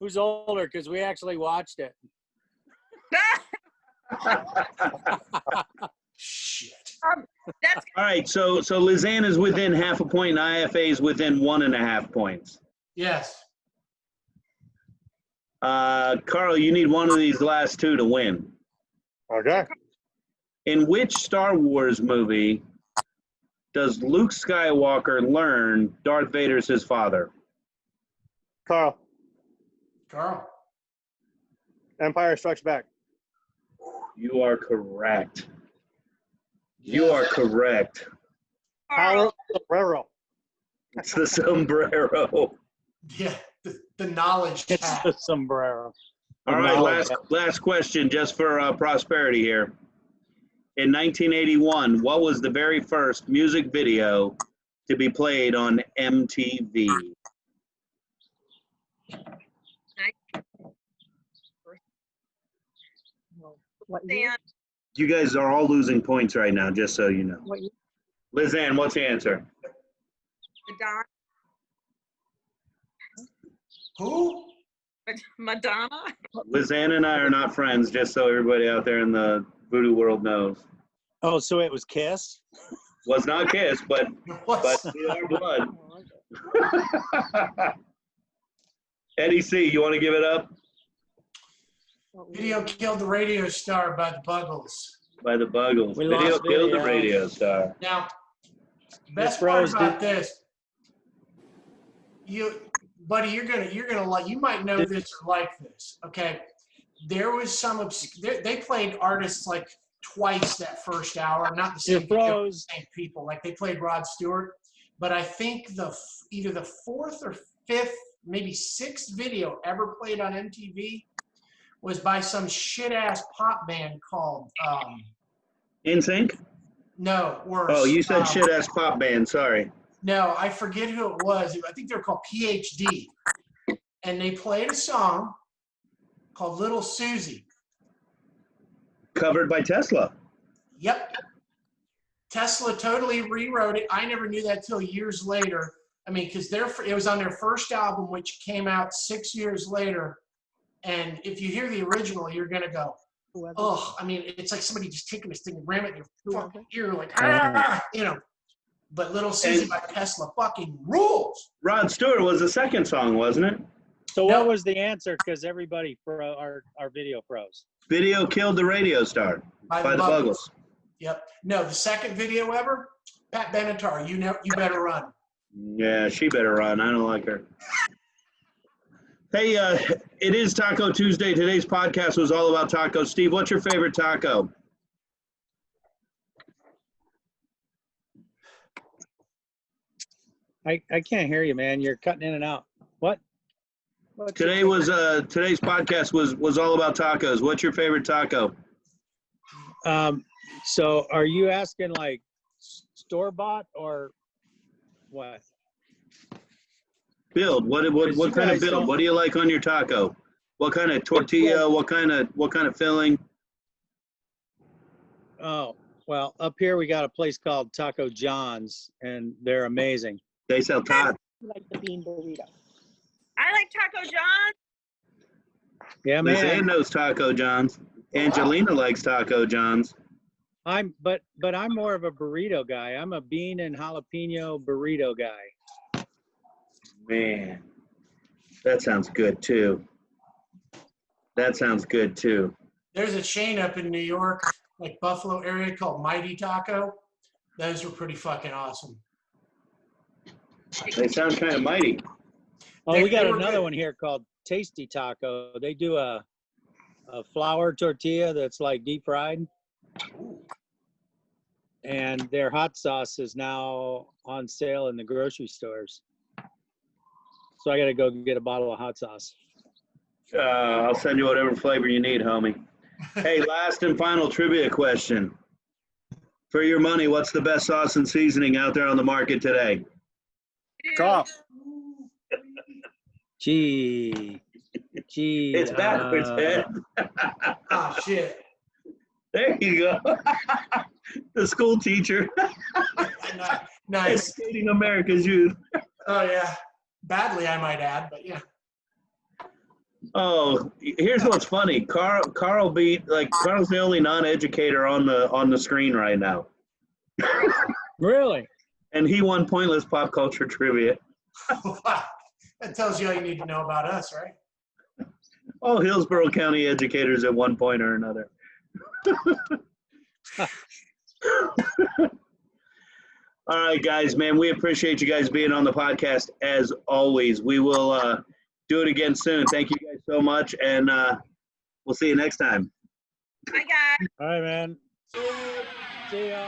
[SPEAKER 6] Who's older? Because we actually watched it.
[SPEAKER 4] Shit.
[SPEAKER 8] That's
[SPEAKER 3] All right, so Lizanne is within half a point and IFA is within 1.5 points.
[SPEAKER 4] Yes.
[SPEAKER 3] Carl, you need one of these last 2 to win.
[SPEAKER 5] Okay.
[SPEAKER 3] In which Star Wars movie does Luke Skywalker learn Darth Vader's his father?
[SPEAKER 5] Carl.
[SPEAKER 4] Carl.
[SPEAKER 5] Empire Strikes Back.
[SPEAKER 3] You are correct. You are correct.
[SPEAKER 5] Power Sombrero.
[SPEAKER 3] It's the sombrero.
[SPEAKER 4] Yeah, the knowledge
[SPEAKER 6] It's
[SPEAKER 4] hat.
[SPEAKER 6] the sombrero.
[SPEAKER 3] All right, last question just for prosperity here. In 1981, what was the very first music video to be played on MTV?
[SPEAKER 7] What year?
[SPEAKER 8] Lizanne.
[SPEAKER 3] You guys are all losing points right now, just so you know.
[SPEAKER 7] What year?
[SPEAKER 3] Lizanne, what's the answer?
[SPEAKER 8] Madonna.
[SPEAKER 4] Who?
[SPEAKER 8] Madonna.
[SPEAKER 3] Lizanne and I are not friends, just so everybody out there in the voodoo world knows.
[SPEAKER 6] Oh, so it was Kiss?
[SPEAKER 3] Was not Kiss, but
[SPEAKER 4] What's
[SPEAKER 3] we are blood. Eddie C, you want to give it up?
[SPEAKER 4] Video Killed the Radio Star by the Buggles.
[SPEAKER 3] By the Buggles.
[SPEAKER 6] We
[SPEAKER 3] Video
[SPEAKER 6] lost
[SPEAKER 3] killed the
[SPEAKER 6] video.
[SPEAKER 3] radio star.
[SPEAKER 4] Now, best
[SPEAKER 6] This
[SPEAKER 4] part
[SPEAKER 6] Rose
[SPEAKER 4] about
[SPEAKER 6] did-
[SPEAKER 4] this, buddy, you're gonna like. You might know this or like this. Okay, there was some they played artists like twice that first hour, not the
[SPEAKER 6] You're
[SPEAKER 4] same people,
[SPEAKER 6] froze.
[SPEAKER 4] same people. Like they played Rod Stewart, but I think either the 4th or 5th, maybe 6th video ever played on MTV was by some shit ass pop band called
[SPEAKER 3] In Sync?
[SPEAKER 4] no, worse.
[SPEAKER 3] Oh, you said shit ass pop band. Sorry.
[SPEAKER 4] No, I forget who it was. I think they were called PhD. And they played a song called Little Susie.
[SPEAKER 3] Covered by Tesla.
[SPEAKER 4] Yep. Tesla totally rewrote it. I never knew that till years later. I mean, because it was on their first album, which came out 6 years later. And if you hear the original, you're going to go, oh, I mean, it's like somebody just taking this thing and ram it in your fucking ear, like, you know. But Little Susie by Tesla fucking rules.
[SPEAKER 3] Rod Stewart was the second song, wasn't it?
[SPEAKER 6] So
[SPEAKER 4] No.
[SPEAKER 6] what was the answer? Because everybody our video froze.
[SPEAKER 3] Video killed the radio star by the Buggles.
[SPEAKER 4] Yep. No, the second video ever, Pat Benatar. You better run.
[SPEAKER 3] Yeah, she better run. I don't like her. Hey, it is Taco Tuesday. Today's podcast was all about tacos. Steve, what's your favorite taco?
[SPEAKER 6] I can't hear you, man. You're cutting in and out. What?
[SPEAKER 3] Today's podcast was all about tacos. What's your favorite taco?
[SPEAKER 6] So are you asking like store bought or what?
[SPEAKER 3] Build. What kind of
[SPEAKER 6] guys
[SPEAKER 3] build?
[SPEAKER 6] don't-
[SPEAKER 3] What do you like on your taco? What kind of tortilla? What kind of filling?
[SPEAKER 6] Oh, well, up here we got a place called Taco John's, and they're amazing.
[SPEAKER 3] They sell tots.
[SPEAKER 7] Like the bean burrito.
[SPEAKER 8] I like Taco John.
[SPEAKER 6] Yeah,
[SPEAKER 3] Liz Ann
[SPEAKER 6] man.
[SPEAKER 3] knows Taco John's. Angelina likes Taco John's.
[SPEAKER 6] But I'm more of a burrito guy. I'm a bean and jalapeno burrito guy.
[SPEAKER 3] Man, that sounds good too. That sounds good too.
[SPEAKER 4] There's a chain up in New York, like Buffalo area, called Mighty Taco. Those were pretty fucking awesome.
[SPEAKER 3] They sound kind of mighty.
[SPEAKER 6] Oh,
[SPEAKER 4] They-
[SPEAKER 6] we got
[SPEAKER 4] they were
[SPEAKER 6] another
[SPEAKER 4] good.
[SPEAKER 6] one here called Tasty Taco. They do a flour tortilla that's like deep fried. And their hot sauce is now on sale in the grocery stores. So I got to go get a bottle of hot sauce.
[SPEAKER 3] I'll send you whatever flavor you need, homie. Hey, last and final trivia question. For your money, what's the best sauce and seasoning out there on the market today?
[SPEAKER 5] Cough.
[SPEAKER 6] Gee.
[SPEAKER 3] It's backwards, Ed.
[SPEAKER 4] Oh, shit.
[SPEAKER 3] There you go. The school teacher
[SPEAKER 4] Nice.
[SPEAKER 3] educating America's youth.
[SPEAKER 4] Oh, yeah. Badly, I might add, but yeah.
[SPEAKER 3] Oh, here's what's funny. Carl's the only non-educator on the screen right now.
[SPEAKER 6] Really?
[SPEAKER 3] And he won pointless pop culture trivia.
[SPEAKER 4] That tells you all you need to know about us, right?
[SPEAKER 3] All Hillsborough County educators at one point or another. All right, guys, man, we appreciate you guys being on the podcast as always. We will do it again soon. Thank you guys so much, and we'll see you next time.
[SPEAKER 8] Bye, guys.
[SPEAKER 6] All right, man. See y'all.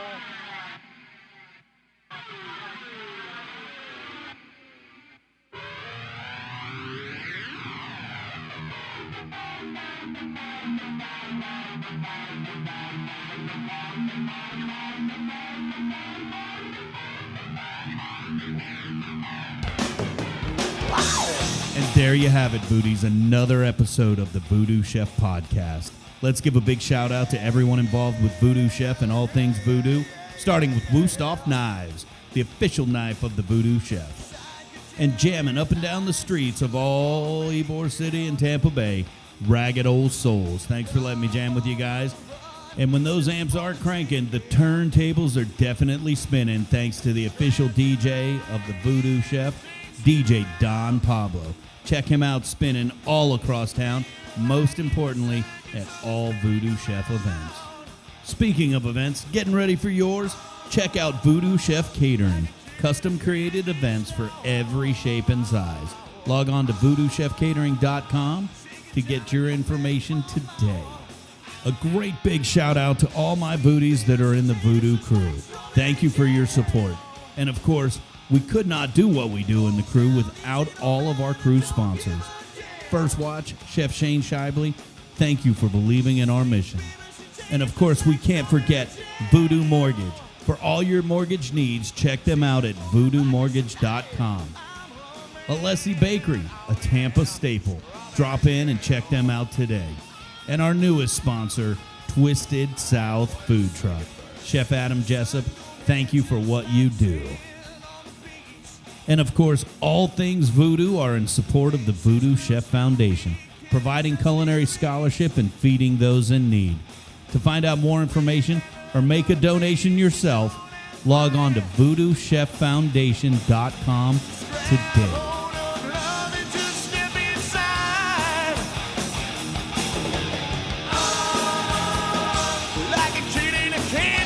[SPEAKER 2] And there you have it, Booties, another episode of the VooDoo Chef Podcast. Let's give a big shout out to everyone involved with VooDoo Chef and all things VooDoo, starting with Woostoff Knives, the official knife of the VooDoo Chef. And jamming up and down the streets of all Ybor City and Tampa Bay, Ragged Old Souls. Thanks for letting me jam with you guys. And when those amps aren't cranking, the turntables are definitely spinning thanks to the official DJ of the VooDoo Chef, DJ Don Pablo. Check him out spinning all across town, most importantly, at all VooDoo Chef events. Speaking of events, getting ready for yours? Check out VooDoo Chef Catering, custom created events for every shape and size. Log on to VooDooChefCatering.com to get your information today. A great big shout out to all my Voodies that are in the VooDoo crew. Thank you for your support. And of course, we could not do what we do in the crew without all of our crew sponsors. First Watch, Chef Shane Shively, thank you for believing in our mission. And of course, we can't forget VooDoo Mortgage. For all your mortgage needs, check them out at VooDooMortgage.com. Alessi Bakery, a Tampa staple. Drop in and check them out today. And our newest sponsor, Twisted South Food Truck. Chef Adam Jessup, thank you for what you do. And of course, all things VooDoo are in support of the VooDoo Chef Foundation, providing culinary scholarship and feeding those in need. To find out more information or make a donation yourself, log on to VooDooChefFoundation.com today.
[SPEAKER 1] Like a kid in a can.